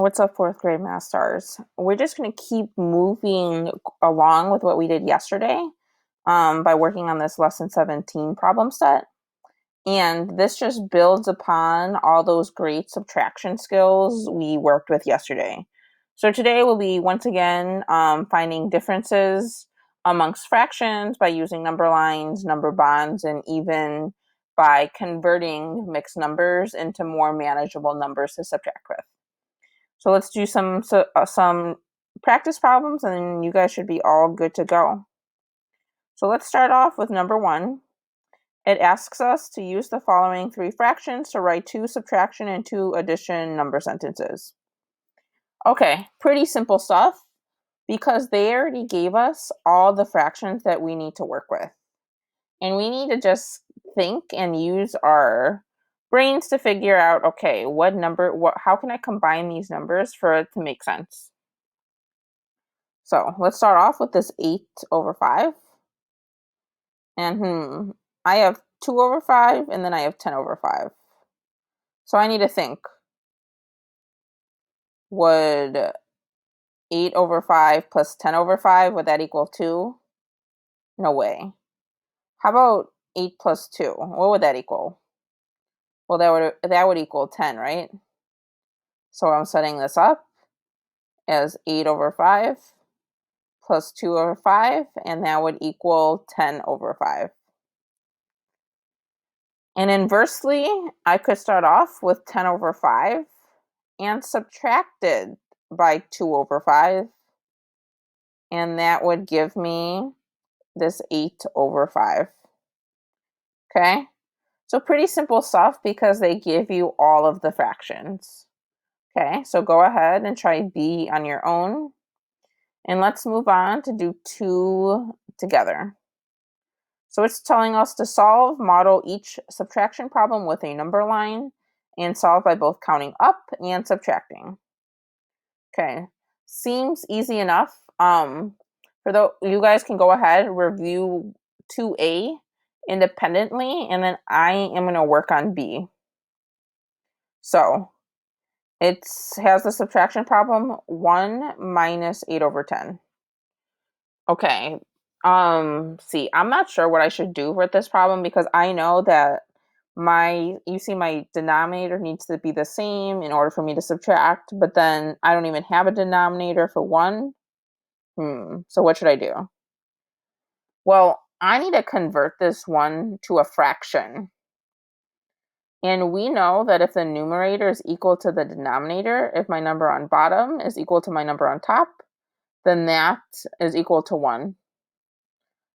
What's up, fourth grade math stars? We're just going to keep moving along with what we did yesterday by working on this lesson 17 problem set. And this just builds upon all those great subtraction skills we worked with yesterday. So today we'll be once again finding differences amongst fractions by using number lines, number bonds, and even by converting mixed numbers into more manageable numbers to subtract with. So let's do some practice problems and you guys should be all good to go. So let's start off with number 1. It asks us to use the following 3 fractions to write 2 subtraction and 2 addition number sentences. Okay, pretty simple stuff because they already gave us all the fractions that we need to work with. And we need to just think and use our brains to figure out, okay, how can I combine these numbers for it to make sense? So let's start off with this 8 over 5. And I have 2 over 5 and then I have 10 over 5. So I need to think, would 8 over 5 plus 10 over 5, would that equal 2? No way. How about 8 plus 2? What would that equal? Well, that would equal 10, right? So I'm setting this up as 8 over 5 plus 2 over 5, and that would equal 10 over 5. And inversely, I could start off with 10 over 5 and subtract it by 2 over 5, and that would give me this 8 over 5. Okay? So pretty simple stuff because they give you all of the fractions. Okay, so go ahead and try B on your own. And let's move on to do 2 together. So it's telling us to model each subtraction problem with a number line and solve by both counting up and subtracting. Okay, seems easy enough. You guys can go ahead, review 2A independently, and then I am going to work on B. So it has the subtraction problem 1 minus 8 over 10. Okay, see, I'm not sure what I should do with this problem because I know that my denominator needs to be the same in order for me to subtract, but then I don't even have a denominator for 1. So what should I do? Well, I need to convert this 1 to a fraction. And we know that if the numerator is equal to the denominator, if my number on bottom is equal to my number on top, then that is equal to 1.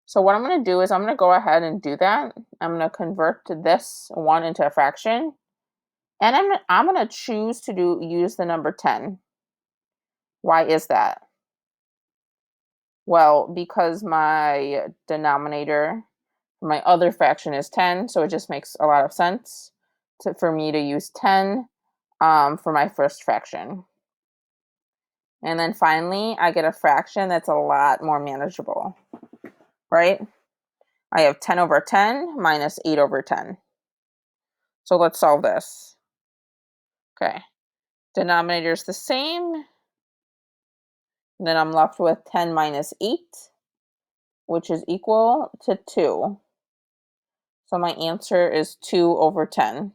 So what I'm going to do is I'm going to go ahead and do that. I'm going to convert this 1 into a fraction. And I'm going to choose to use the number 10. Why is that? Well, because my denominator, my other fraction is 10, so it just makes a lot of sense for me to use 10 for my first fraction. And then finally, I get a fraction that's a lot more manageable, right? I have 10 over 10 minus 8 over 10. So let's solve this. Okay, denominator is the same. And then I'm left with 10 minus 8, which is equal to 2. So my answer is 2 over 10.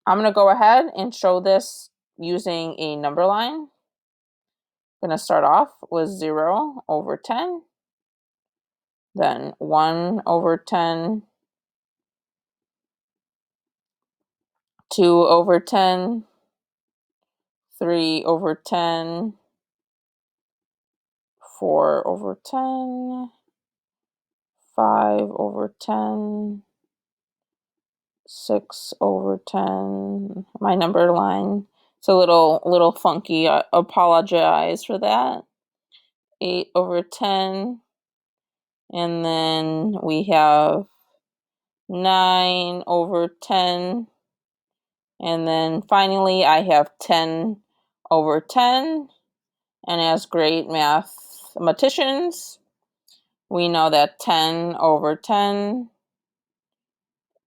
I'm going to go ahead and show this using a number line. I'm going to start off with 0 over 10, then 1 over 10, 2 over 10, 3 over 10, 4 over 10, 5 over 10, 6 over 10. My number line, it's a little funky. I apologize for that. 8 over 10. And then we have 9 over 10. And then finally, I have 10 over 10. And as great mathematicians, we know that 10 over 10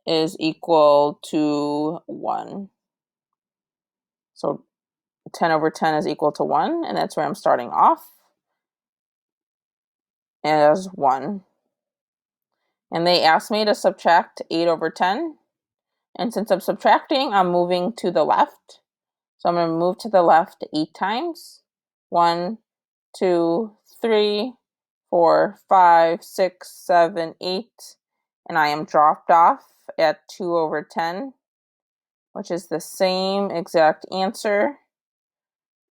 is equal to 1. So 10 over 10 is equal to 1, and that's where I'm starting off as 1. And they asked me to subtract 8 over 10. And since I'm subtracting, I'm moving to the left. So I'm going to move to the left 8 times. 1, 2, 3, 4, 5, 6, 7, 8. And I am dropped off at 2 over 10, which is the same exact answer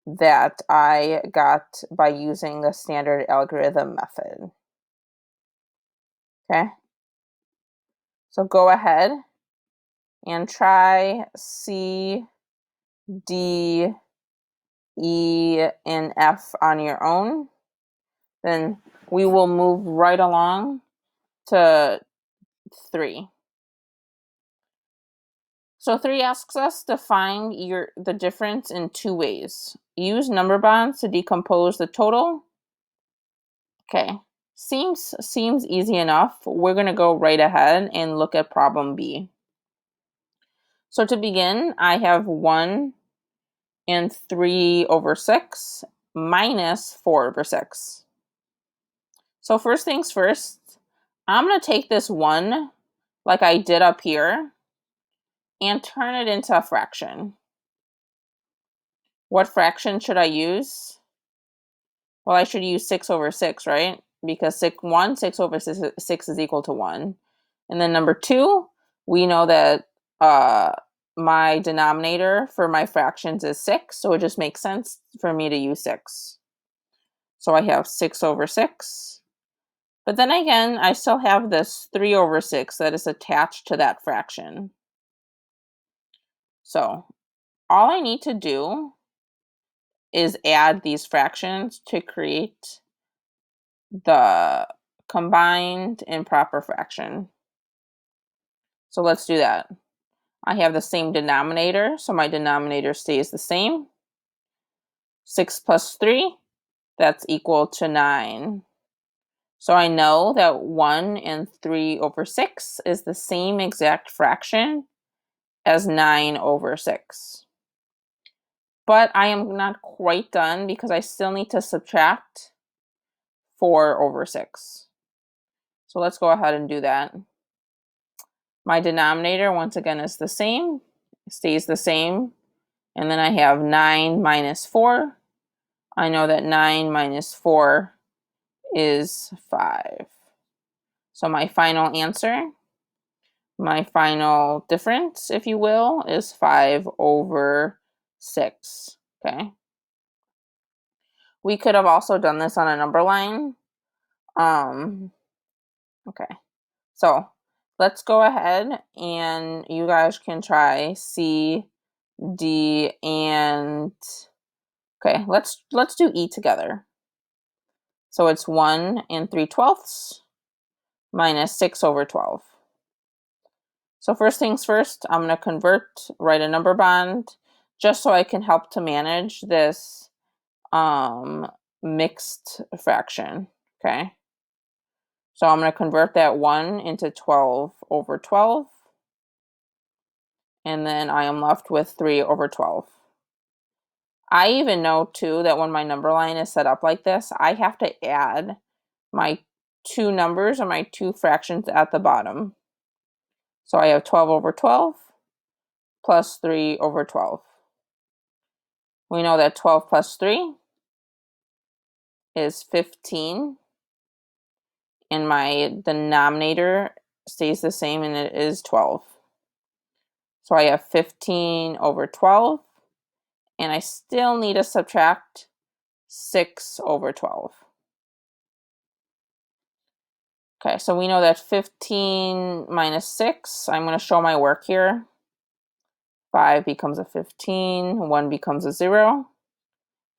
that I got by using the standard algorithm method. Okay, so go ahead and try C, D, E, and F on your own. Then we will move right along to 3. So 3 asks us to find the difference in 2 ways. Use number bonds to decompose the total. Okay, seems easy enough. We're going to go right ahead and look at problem B. So to begin, I have 1 and 3 over 6 minus 4 over 6. So first things first, I'm going to take this 1 like I did up here and turn it into a fraction. What fraction should I use? Well, I should use 6 over 6, right? Because 6 over 6 is equal to 1. And then number 2, we know that my denominator for my fractions is 6, so it just makes sense for me to use 6. So I have 6 over 6. But then again, I still have this 3 over 6 that is attached to that fraction. So all I need to do is add these fractions to create the combined improper fraction. So let's do that. I have the same denominator, so my denominator stays the same. 6 plus 3, that's equal to 9. So I know that 1 and 3 over 6 is the same exact fraction as 9 over 6. But I am not quite done because I still need to subtract 4 over 6. So let's go ahead and do that. My denominator, once again, is the same, stays the same. And then I have 9 minus 4. I know that 9 minus 4 is 5. So my final answer, my final difference, if you will, is 5 over 6. Okay. We could have also done this on a number line. Okay. So let's go ahead and you guys can try C, D, and okay, let's do E together. So it's 1 and 3/12 minus 6 over 12. So first things first, I'm going to write a number bond, just so I can help to manage this mixed fraction, okay? So I'm going to convert that 1 into 12 over 12, and then I am left with 3 over 12. I even know, too, that when my number line is set up like this, I have to add my 2 numbers or my 2 fractions at the bottom. So I have 12 over 12 plus 3 over 12. We know that 12 plus 3 is 15, and my denominator stays the same, and it is 12. So I have 15 over 12, and I still need to subtract 6 over 12. Okay, so we know that 15 minus 6, I'm going to show my work here. 5 becomes a 15, 1 becomes a 0.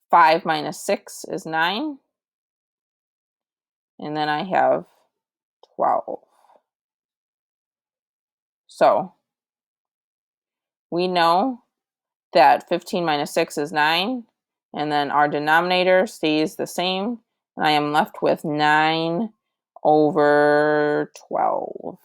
5 minus 6 is 9. And then I have 12. So we know that 15 minus 6 is 9. And then our denominator stays the same. And I am left with 9 over 12.